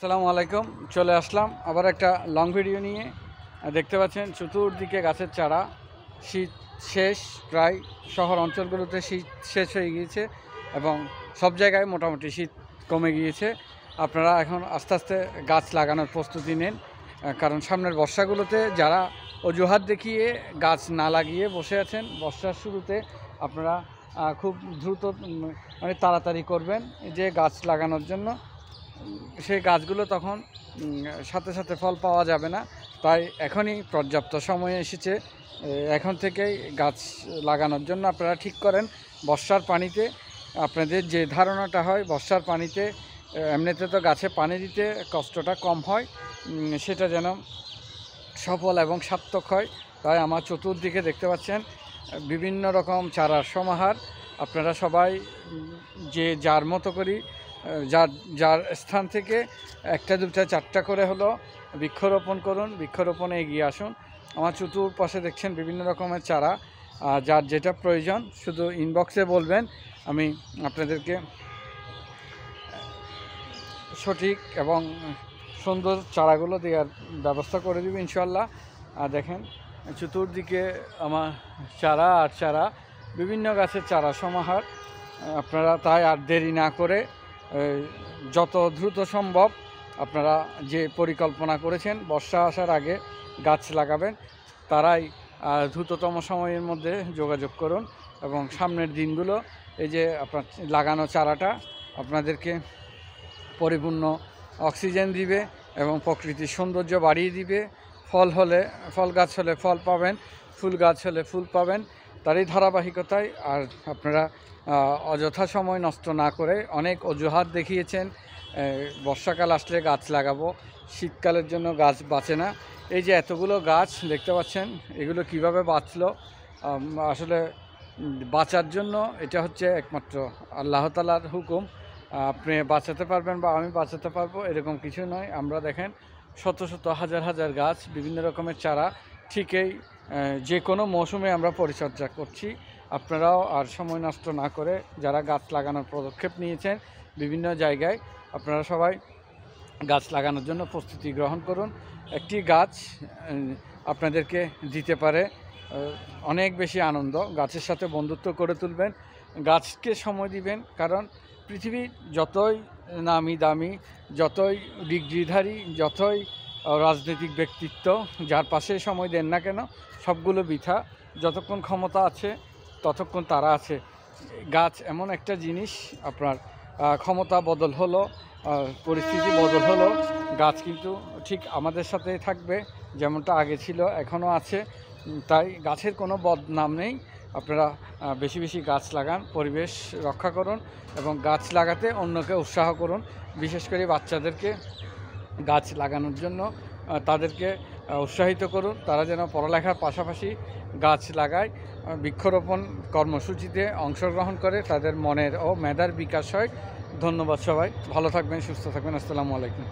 আসসালামু আলাইকুম। চলে আসলাম আবার একটা লং ভিডিও নিয়ে। দেখতে পাচ্ছেন চতুর্দিকে গাছের চারা। শীত শেষ, প্রায় শহর অঞ্চলগুলোতে শীত শেষ হয়ে গিয়েছে এবং সব জায়গায় মোটামুটি শীত কমে গিয়েছে। আপনারা এখন আস্তে আস্তে গাছ লাগানোর প্রস্তুতি নেন, কারণ সামনের বর্ষাগুলোতে যারা অজুহাত দেখিয়ে গাছ না লাগিয়ে বসে আছেন, বর্ষার শুরুতে আপনারা খুব দ্রুত মানে তাড়াতাড়ি করবেন যে গাছ লাগানোর জন্য। সেই গাছগুলো তখন সাথে সাথে ফল পাওয়া যাবে না। তাই এখনই পর্যাপ্ত সময় এসেছে, এখন থেকেই গাছ লাগানোর জন্য আপনারা ঠিক করেন। বর্ষার পানিতে আপনাদের যে ধারণাটা হয়, বর্ষার পানিতে এমনিতে তো গাছে পানি দিতে কষ্টটা কম হয়, সেটা যেন সফল এবং সার্থক হয়। তাই আমার চতুর্দিকে দেখতে পাচ্ছেন বিভিন্ন রকম চারার সমাহার। আপনারা সবাই যে যার মতো করি যার যার স্থান থেকে একটা দুটা চারটা করে হলো বৃক্ষরোপণ করুন, বৃক্ষরোপণে এগিয়ে আসুন। আমার চতুর্পাশে দেখছেন বিভিন্ন রকমের চারা, যার যেটা প্রয়োজন শুধু ইনবক্সে বলবেন, আমি আপনাদেরকে সঠিক এবং সুন্দর চারাগুলো দেওয়ার ব্যবস্থা করে দেব ইনশাল্লাহ। দেখেন চতুর্দিকে আমার চারা আর চারা, বিভিন্ন গাছের চারা সমাহার। আপনারা তাই আর দেরি না করে যত দ্রুত সম্ভব আপনারা যে পরিকল্পনা করেছেন বর্ষা আসার আগে গাছ লাগাবেন, তারাই দ্রুততম সময়ের মধ্যে যোগাযোগ করুন। এবং সামনের দিনগুলো এই যে আপনার লাগানো চারাটা আপনাদেরকে পরিপূর্ণ অক্সিজেন দিবে এবং প্রকৃতির সৌন্দর্য বাড়িয়ে দিবে। ফল গাছ হলে ফল পাবেন, ফুল গাছ হলে ফুল পাবেন, তারই ধারাবাহিকতায়। আর আপনারা অযথা সময় নষ্ট না করে, অনেক অজুহাত দেখিয়েছেন বর্ষাকাল আসলে গাছ লাগাবো, শীতকালের জন্য গাছ বাঁচে না। এই যে এতগুলো গাছ দেখতে পাচ্ছেন, এগুলো কিভাবে বাঁচলো? আসলে বাঁচার জন্য এটা হচ্ছে একমাত্র আল্লাহ তাআলার হুকুম। আপনি বাঁচাতে পারবেন বা আমি বাঁচাতে পারবো এরকম কিছু নয়। আমরা দেখেন শত শত হাজার হাজার গাছ, বিভিন্ন রকমের চারা ঠিকই যে কোনো মৌসুমে আমরা পরিচর্যা করছি। আপনারাও আর সময় নষ্ট না করে যারা গাছ লাগানোর পদক্ষেপ নিয়েছেন বিভিন্ন জায়গায়, আপনারা সবাই গাছ লাগানোর জন্য প্রস্তুতি গ্রহণ করুন। একটি গাছ আপনাদেরকে দিতে পারে অনেক বেশি আনন্দ। গাছের সাথে বন্ধুত্ব করে তুলবেন, গাছকে সময় দিবেন। কারণ পৃথিবীর যতই নামি দামি, যতই ডিগ্রিধারী, যতই রাজনৈতিক ব্যক্তিত্ব যার পাশে সময় দেন না কেন, সবগুলো বৃথা। যতক্ষণ ক্ষমতা আছে ততক্ষণ তারা আছে। গাছ এমন একটা জিনিস, আপনার ক্ষমতা বদল হলো, পরিস্থিতি বদল হলো, গাছ কিন্তু ঠিক আমাদের সাথেই থাকবে, যেমনটা আগে ছিল এখনও আছে। তাই গাছের কোনো বদনাম নেই। আপনারা বেশি বেশি গাছ লাগান, পরিবেশ রক্ষা করুন এবং গাছ লাগাতে অন্যকে উৎসাহ করুন। বিশেষ করে বাচ্চাদেরকে গাছ লাগানোর জন্য তাদেরকে উৎসাহিত করুন, তারা যেন পড়ালেখার পাশাপাশি গাছ লাগায়, বৃক্ষরোপণ কর্মসূচিতে অংশগ্রহণ করে, তাদের মনের ও মেধার বিকাশ হয়। ধন্যবাদ সবাই, ভালো থাকবেন, সুস্থ থাকবেন। আসসালামু আলাইকুম।